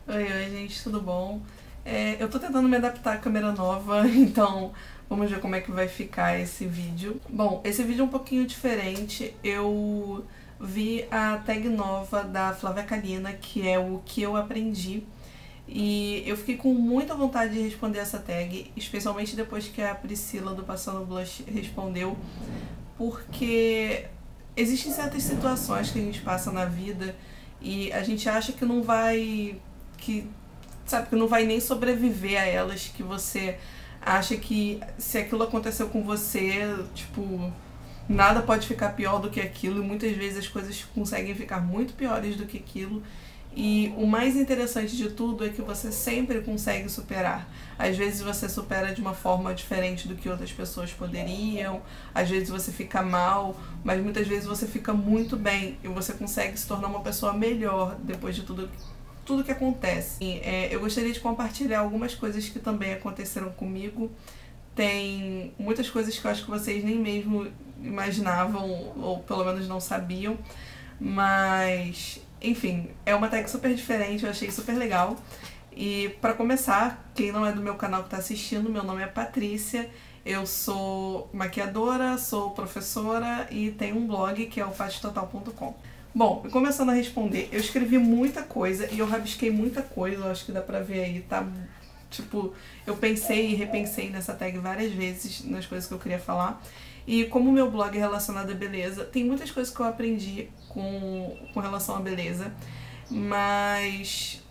Oi, gente, tudo bom? Eu tô tentando me adaptar à câmera nova, então vamos ver como é que vai ficar esse vídeo. Bom, esse vídeo é um pouquinho diferente. Eu vi a tag nova da Flávia Kalina, que é o que eu aprendi. E eu fiquei com muita vontade de responder essa tag, especialmente depois que a Priscila do Passando Blush respondeu, porque existem certas situações que a gente passa na vida e a gente acha que não vai, que sabe, que não vai nem sobreviver a elas, que você acha que se aquilo aconteceu com você, tipo, nada pode ficar pior do que aquilo, e muitas vezes as coisas conseguem ficar muito piores do que aquilo. E o mais interessante de tudo é que você sempre consegue superar. Às vezes você supera de uma forma diferente do que outras pessoas poderiam, às vezes você fica mal, mas muitas vezes você fica muito bem e você consegue se tornar uma pessoa melhor depois de tudo que acontece. Eu gostaria de compartilhar algumas coisas que também aconteceram comigo. Tem muitas coisas que eu acho que vocês nem mesmo imaginavam, ou pelo menos não sabiam, mas enfim, é uma tag super diferente, eu achei super legal. E pra começar, quem não é do meu canal que tá assistindo, meu nome é Patrícia, eu sou maquiadora, sou professora e tenho um blog que é o patitotal.com. Bom, começando a responder, eu escrevi muita coisa e eu rabisquei muita coisa, eu acho que dá pra ver aí, tá? Tipo, eu pensei e repensei nessa tag várias vezes, nas coisas que eu queria falar. E como o meu blog é relacionado à beleza, tem muitas coisas que eu aprendi com relação à beleza, mas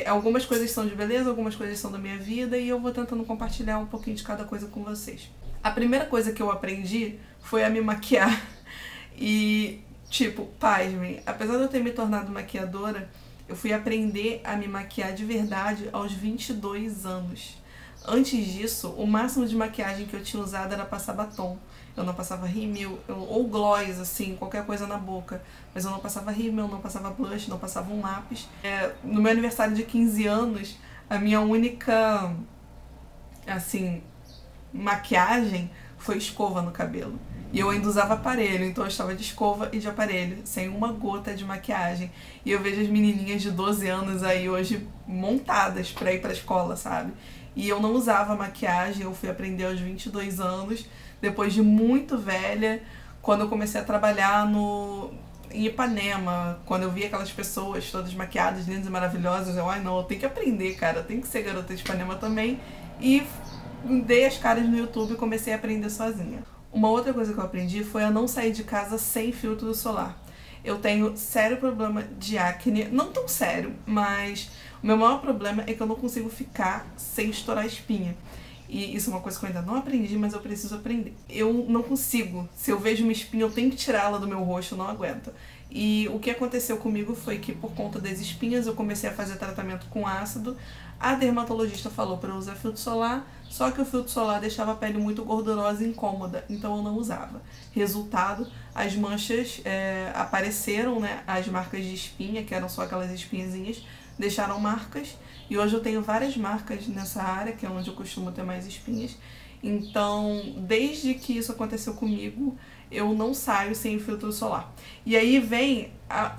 algumas coisas são de beleza, algumas coisas são da minha vida, e eu vou tentando compartilhar um pouquinho de cada coisa com vocês. A primeira coisa que eu aprendi foi a me maquiar. E, tipo, pasmem, apesar de eu ter me tornado maquiadora, eu fui aprender a me maquiar de verdade aos 22 anos. Antes disso, o máximo de maquiagem que eu tinha usado era passar batom. Eu não passava rímel, ou gloss, assim, qualquer coisa na boca. Mas eu não passava rímel, não passava blush, não passava um lápis. No meu aniversário de 15 anos, a minha única, assim, maquiagem foi escova no cabelo. E eu ainda usava aparelho, então eu estava de escova e de aparelho, sem uma gota de maquiagem. E eu vejo as menininhas de 12 anos aí hoje montadas pra ir pra escola, sabe? E eu não usava maquiagem, eu fui aprender aos 22 anos, depois de muito velha, quando eu comecei a trabalhar em Ipanema, quando eu vi aquelas pessoas todas maquiadas, lindas e maravilhosas, ai não, eu tenho que aprender, cara, eu tenho que ser garota de Ipanema também. E dei as caras no YouTube e comecei a aprender sozinha. Uma outra coisa que eu aprendi foi a não sair de casa sem filtro solar. Eu tenho sério problema de acne, não tão sério, mas o meu maior problema é que eu não consigo ficar sem estourar espinha. E isso é uma coisa que eu ainda não aprendi, mas eu preciso aprender. Eu não consigo. Se eu vejo uma espinha, eu tenho que tirá-la do meu rosto, eu não aguento. E o que aconteceu comigo foi que, por conta das espinhas, eu comecei a fazer tratamento com ácido. A dermatologista falou para eu usar filtro solar, só que o filtro solar deixava a pele muito gordurosa e incômoda, então eu não usava. Resultado, as manchas apareceram, né? As marcas de espinha, que eram só aquelas espinhazinhas, deixaram marcas. E hoje eu tenho várias marcas nessa área, que é onde eu costumo ter mais espinhas. Então, desde que isso aconteceu comigo, eu não saio sem filtro solar. E aí vem a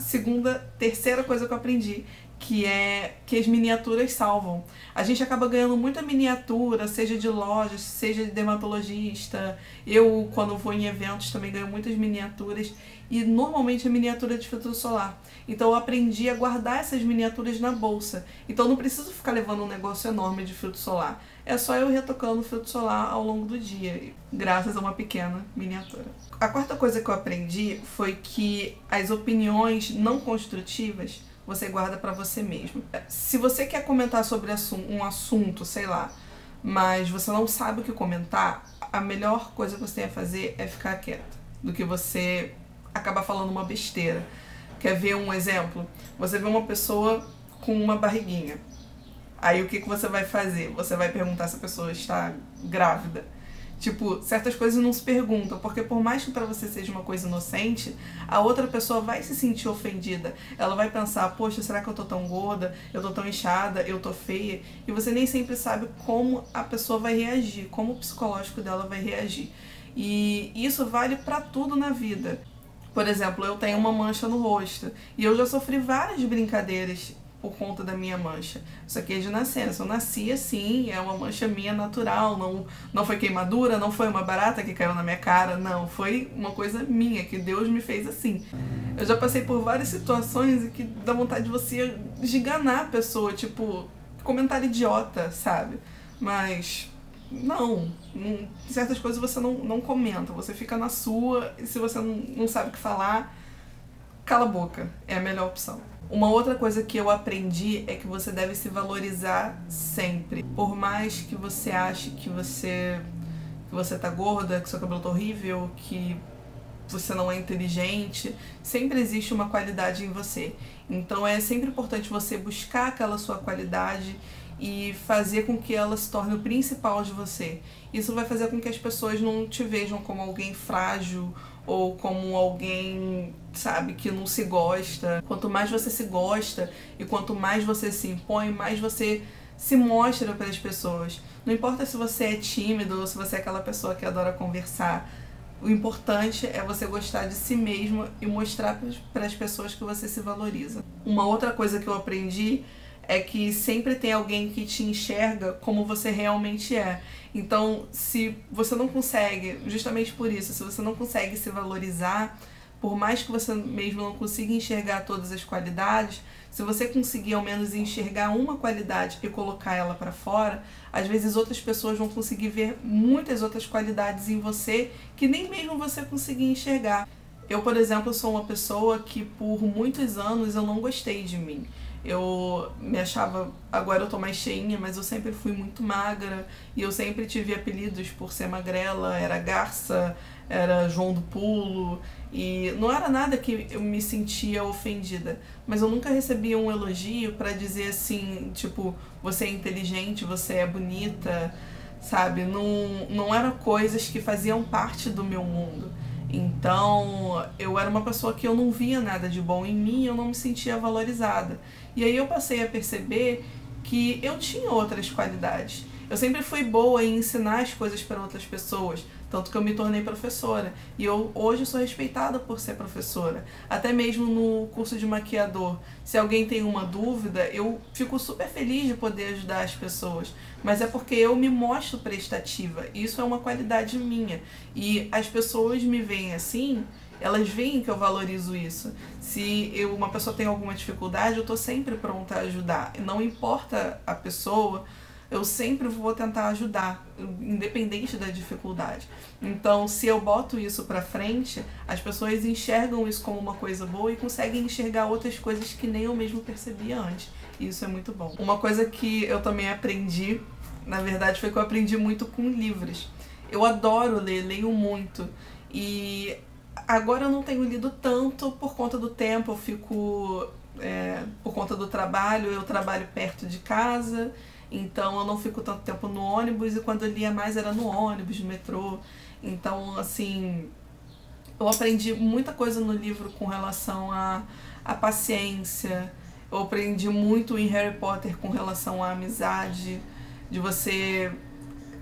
terceira coisa que eu aprendi, que é que as miniaturas salvam. A gente acaba ganhando muita miniatura, seja de lojas, seja de dermatologista. Eu, quando vou em eventos, também ganho muitas miniaturas. E normalmente é miniatura de filtro solar. Então eu aprendi a guardar essas miniaturas na bolsa. Então eu não preciso ficar levando um negócio enorme de filtro solar. É só eu retocando o filtro solar ao longo do dia, graças a uma pequena miniatura. A quarta coisa que eu aprendi foi que as opiniões não construtivas você guarda pra você mesmo. Se você quer comentar sobre um assunto, sei lá, mas você não sabe o que comentar, a melhor coisa que você tem a fazer é ficar quieto, do que você acabar falando uma besteira. Quer ver um exemplo? Você vê uma pessoa com uma barriguinha. Aí o que você vai fazer? Você vai perguntar se a pessoa está grávida. Tipo, certas coisas não se perguntam, porque por mais que pra você seja uma coisa inocente, a outra pessoa vai se sentir ofendida. Ela vai pensar, poxa, será que eu tô tão gorda? Eu tô tão inchada? Eu tô feia? E você nem sempre sabe como a pessoa vai reagir, como o psicológico dela vai reagir. E isso vale pra tudo na vida. Por exemplo, eu tenho uma mancha no rosto, e eu já sofri várias brincadeiras por conta da minha mancha. Isso aqui é de nascença. Eu nasci assim, é uma mancha minha natural, não foi queimadura, não foi uma barata que caiu na minha cara, não, foi uma coisa minha, que Deus me fez assim. Eu já passei por várias situações em que dá vontade de você esganar a pessoa, tipo, comentário idiota, sabe? Mas não, certas coisas você não comenta, você fica na sua, e se você não sabe o que falar, cala a boca, é a melhor opção. Uma outra coisa que eu aprendi é que você deve se valorizar sempre. Por mais que você ache que você tá gorda, que seu cabelo tá horrível, que você não é inteligente, sempre existe uma qualidade em você. Então é sempre importante você buscar aquela sua qualidade e fazer com que ela se torne o principal de você. Isso vai fazer com que as pessoas não te vejam como alguém frágil ou como alguém, sabe, que não se gosta. Quanto mais você se gosta e quanto mais você se impõe, mais você se mostra para as pessoas. Não importa se você é tímido ou se você é aquela pessoa que adora conversar. O importante é você gostar de si mesmo e mostrar para as pessoas que você se valoriza. Uma outra coisa que eu aprendi é que sempre tem alguém que te enxerga como você realmente é. Então, se você não consegue, justamente por isso, se você não consegue se valorizar, por mais que você mesmo não consiga enxergar todas as qualidades, se você conseguir ao menos enxergar uma qualidade e colocar ela para fora, às vezes outras pessoas vão conseguir ver muitas outras qualidades em você que nem mesmo você conseguia enxergar. Eu, por exemplo, sou uma pessoa que por muitos anos eu não gostei de mim. Eu me achava, agora eu tô mais cheinha, mas eu sempre fui muito magra e eu sempre tive apelidos por ser magrela, era Garça, era João do Pulo, e não era nada que eu me sentia ofendida, mas eu nunca recebia um elogio pra dizer assim, tipo, você é inteligente, você é bonita, sabe? Não eram coisas que faziam parte do meu mundo. Então, eu era uma pessoa que eu não via nada de bom em mim, eu não me sentia valorizada. E aí eu passei a perceber que eu tinha outras qualidades. Eu sempre fui boa em ensinar as coisas para outras pessoas, tanto que eu me tornei professora. E eu hoje sou respeitada por ser professora. Até mesmo no curso de maquiador. Se alguém tem uma dúvida, eu fico super feliz de poder ajudar as pessoas. Mas é porque eu me mostro prestativa. Isso é uma qualidade minha. E as pessoas me veem assim, elas veem que eu valorizo isso. Se uma pessoa tem alguma dificuldade, eu tô sempre pronta a ajudar. Não importa a pessoa, eu sempre vou tentar ajudar, independente da dificuldade. Então, se eu boto isso pra frente, as pessoas enxergam isso como uma coisa boa e conseguem enxergar outras coisas que nem eu mesmo percebia antes. E isso é muito bom. Uma coisa que eu também aprendi, na verdade, foi que eu aprendi muito com livros. Eu adoro ler, leio muito. E agora eu não tenho lido tanto por conta do tempo, eu fico... por conta do trabalho, eu trabalho perto de casa, então eu não fico tanto tempo no ônibus, e quando eu lia mais era no ônibus, no metrô. Então, assim, eu aprendi muita coisa no livro com relação à paciência. Eu aprendi muito em Harry Potter com relação à amizade, de você,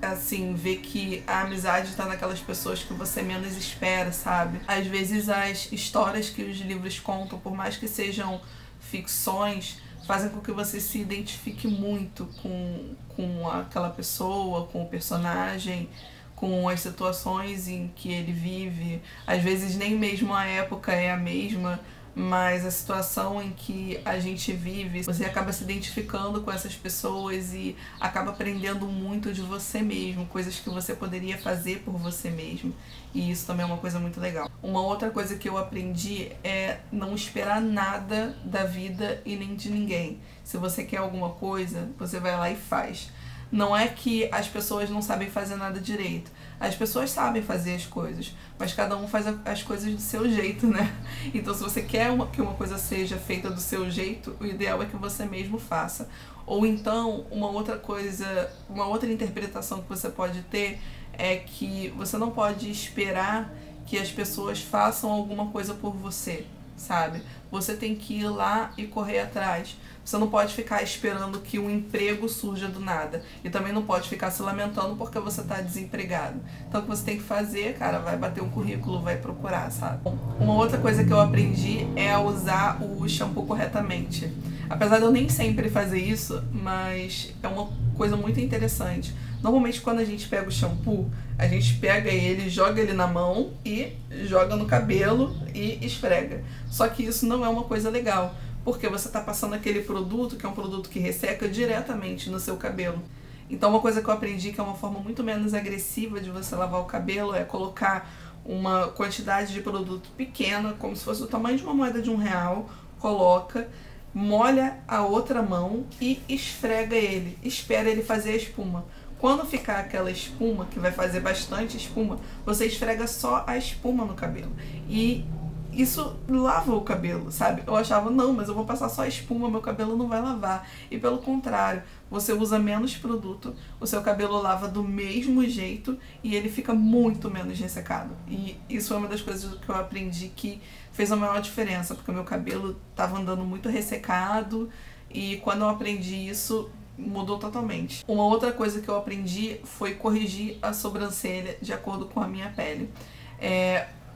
assim, ver que a amizade está naquelas pessoas que você menos espera, sabe? Às vezes as histórias que os livros contam, por mais que sejam ficções, fazem com que você se identifique muito com aquela pessoa, com o personagem, com as situações em que ele vive. Às vezes nem mesmo a época é a mesma, mas a situação em que a gente vive, você acaba se identificando com essas pessoas e acaba aprendendo muito de você mesmo, coisas que você poderia fazer por você mesmo. E isso também é uma coisa muito legal. Uma outra coisa que eu aprendi é não esperar nada da vida e nem de ninguém. Se você quer alguma coisa, você vai lá e faz. Não é que as pessoas não sabem fazer nada direito. As pessoas sabem fazer as coisas, mas cada um faz as coisas do seu jeito, né? Então, se você quer que uma coisa seja feita do seu jeito, o ideal é que você mesmo faça. Ou então, uma outra coisa, uma outra interpretação que você pode ter é que você não pode esperar que as pessoas façam alguma coisa por você, sabe? Você tem que ir lá e correr atrás. Você não pode ficar esperando que um emprego surja do nada. E também não pode ficar se lamentando porque você está desempregado. Então o que você tem que fazer, cara, vai bater um currículo, vai procurar, sabe? Uma outra coisa que eu aprendi é a usar o shampoo corretamente. Apesar de eu nem sempre fazer isso, mas é uma coisa muito interessante. Normalmente quando a gente pega o shampoo, a gente pega ele, joga ele na mão e joga no cabelo e esfrega. Só que isso não é uma coisa legal, porque você está passando aquele produto, que é um produto que resseca diretamente no seu cabelo. Então uma coisa que eu aprendi, que é uma forma muito menos agressiva de você lavar o cabelo, é colocar uma quantidade de produto pequena, como se fosse o tamanho de uma moeda de R$1, coloca, molha a outra mão e esfrega ele, espera ele fazer a espuma. Quando ficar aquela espuma, que vai fazer bastante espuma, você esfrega só a espuma no cabelo. E isso lava o cabelo, sabe? Eu achava, não, mas eu vou passar só a espuma, meu cabelo não vai lavar. E pelo contrário, você usa menos produto, o seu cabelo lava do mesmo jeito e ele fica muito menos ressecado. E isso é uma das coisas que eu aprendi que fez a maior diferença, porque o meu cabelo estava andando muito ressecado e quando eu aprendi isso, mudou totalmente. Uma outra coisa que eu aprendi foi corrigir a sobrancelha de acordo com a minha pele.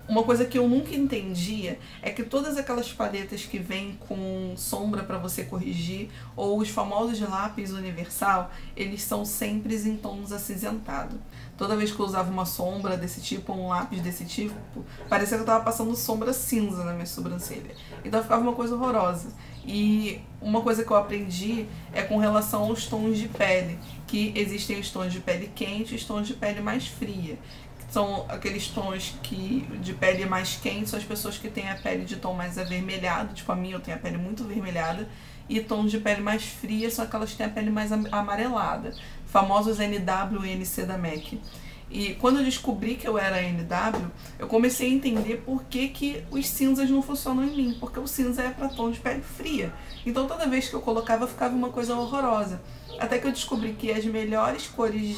Uma coisa que eu nunca entendia é que todas aquelas paletas que vêm com sombra para você corrigir, ou os famosos lápis universal, eles são sempre em tons acinzentados. Toda vez que eu usava uma sombra desse tipo, ou um lápis desse tipo, parecia que eu estava passando sombra cinza na minha sobrancelha. Então ficava uma coisa horrorosa. E uma coisa que eu aprendi é com relação aos tons de pele, que existem os tons de pele quente e os tons de pele mais fria. São aqueles tons de pele mais quente, são as pessoas que têm a pele de tom mais avermelhado, tipo a minha, eu tenho a pele muito avermelhada, e tons de pele mais fria são aquelas que têm a pele mais amarelada, famosos NW e NC da MAC. E quando eu descobri que eu era NW, eu comecei a entender por que os cinzas não funcionam em mim, porque o cinza é para tom de pele fria. Então toda vez que eu colocava, ficava uma coisa horrorosa. Até que eu descobri que as melhores cores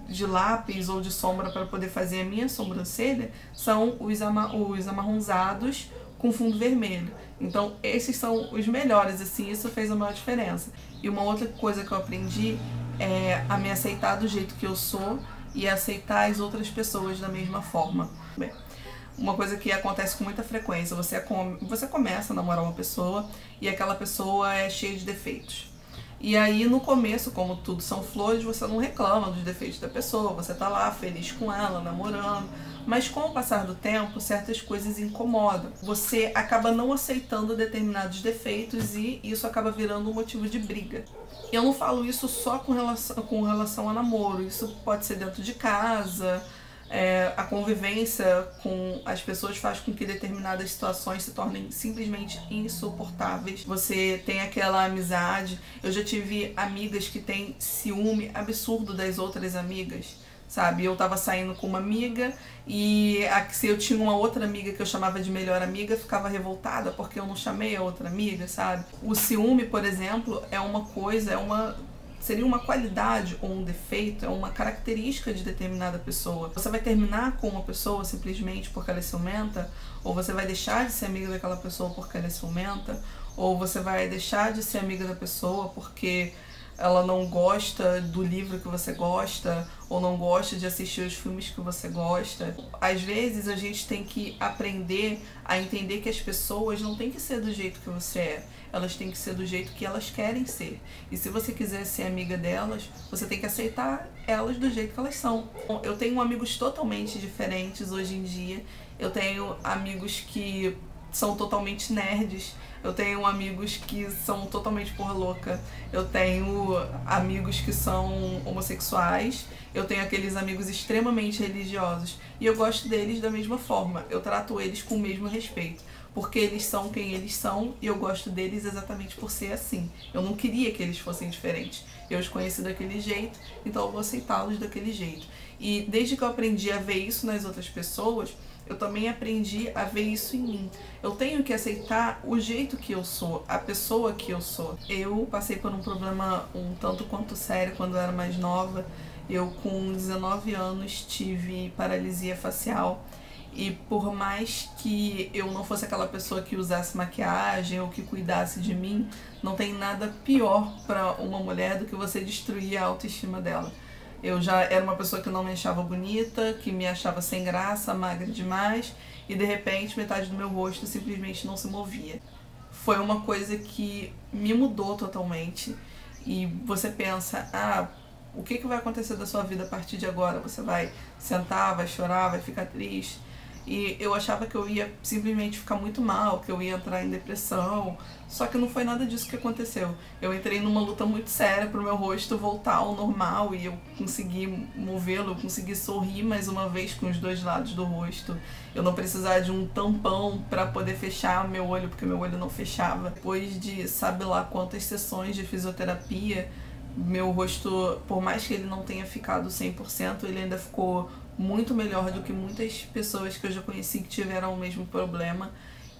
de lápis ou de sombra para poder fazer a minha sobrancelha são os amarronzados com fundo vermelho. Então esses são os melhores, assim, isso fez a maior diferença. E uma outra coisa que eu aprendi é a me aceitar do jeito que eu sou e aceitar as outras pessoas da mesma forma. Bem, uma coisa que acontece com muita frequência, você começa a namorar uma pessoa e aquela pessoa é cheia de defeitos. E aí no começo, como tudo são flores, você não reclama dos defeitos da pessoa, você tá lá feliz com ela, namorando. Mas com o passar do tempo, certas coisas incomodam. Você acaba não aceitando determinados defeitos e isso acaba virando um motivo de briga. Eu não falo isso só com relação a namoro, isso pode ser dentro de casa. A convivência com as pessoas faz com que determinadas situações se tornem simplesmente insuportáveis. Você tem aquela amizade. Eu já tive amigas que têm ciúme absurdo das outras amigas, sabe? Eu tava saindo com uma amiga e se eu tinha uma outra amiga que eu chamava de melhor amiga, ficava revoltada porque eu não chamei a outra amiga, sabe? O ciúme, por exemplo, seria uma qualidade ou um defeito, é uma característica de determinada pessoa. Você vai terminar com uma pessoa simplesmente porque ela é ciumenta, ou você vai deixar de ser amiga daquela pessoa porque ela é ciumenta, ou você vai deixar de ser amiga da pessoa porque ela não gosta do livro que você gosta, ou não gosta de assistir os filmes que você gosta. Às vezes a gente tem que aprender a entender que as pessoas não têm que ser do jeito que você é, elas têm que ser do jeito que elas querem ser. E se você quiser ser amiga delas, você tem que aceitar elas do jeito que elas são. Eu tenho amigos totalmente diferentes hoje em dia. Eu tenho amigos que são totalmente nerds. Eu tenho amigos que são totalmente porra louca. Eu tenho amigos que são homossexuais. Eu tenho aqueles amigos extremamente religiosos. E eu gosto deles da mesma forma. Eu trato eles com o mesmo respeito. Porque eles são quem eles são e eu gosto deles exatamente por ser assim. Eu não queria que eles fossem diferentes. Eu os conheci daquele jeito, então eu vou aceitá-los daquele jeito. E desde que eu aprendi a ver isso nas outras pessoas, eu também aprendi a ver isso em mim. Eu tenho que aceitar o jeito que eu sou, a pessoa que eu sou. Eu passei por um problema um tanto quanto sério quando eu era mais nova. Eu, com 19 anos, tive paralisia facial. E por mais que eu não fosse aquela pessoa que usasse maquiagem ou que cuidasse de mim, não tem nada pior para uma mulher do que você destruir a autoestima dela. Eu já era uma pessoa que não me achava bonita, que me achava sem graça, magra demais, e de repente metade do meu rosto simplesmente não se movia. foi uma coisa que me mudou totalmente. E você pensa, o que vai acontecer da sua vida a partir de agora? Você vai sentar, vai chorar, vai ficar triste? E eu achava que eu ia simplesmente ficar muito mal, que eu ia entrar em depressão, só que não foi nada disso que aconteceu. Eu entrei numa luta muito séria pro meu rosto voltar ao normal e eu consegui movê-lo, eu consegui sorrir mais uma vez com os dois lados do rosto. Eu não precisava de um tampão para poder fechar meu olho, porque meu olho não fechava. Depois de sabe lá quantas sessões de fisioterapia, meu rosto, por mais que ele não tenha ficado 100%, ele ainda ficou muito melhor do que muitas pessoas que eu já conheci que tiveram o mesmo problema.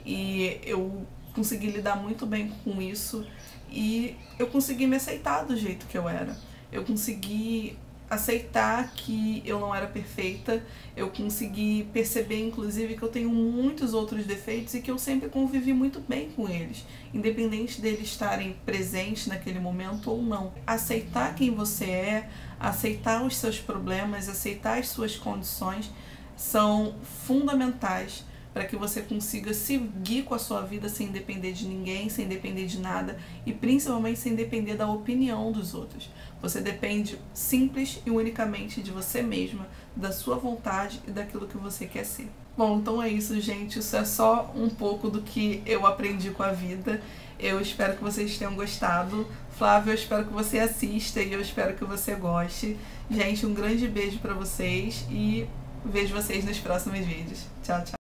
E eu consegui lidar muito bem com isso e eu consegui me aceitar do jeito que eu era. Eu consegui aceitar que eu não era perfeita, eu consegui perceber inclusive que eu tenho muitos outros defeitos e que eu sempre convivi muito bem com eles, independente deles estarem presentes naquele momento ou não. Aceitar quem você é, aceitar os seus problemas, aceitar as suas condições são fundamentais para que você consiga seguir com a sua vida sem depender de ninguém, sem depender de nada e principalmente sem depender da opinião dos outros. Você depende simples e unicamente de você mesma, da sua vontade e daquilo que você quer ser. Bom, então é isso, gente. Isso é só um pouco do que eu aprendi com a vida. Eu espero que vocês tenham gostado. Flávia, eu espero que você assista e eu espero que você goste. Gente, um grande beijo pra vocês e vejo vocês nos próximos vídeos. Tchau, tchau.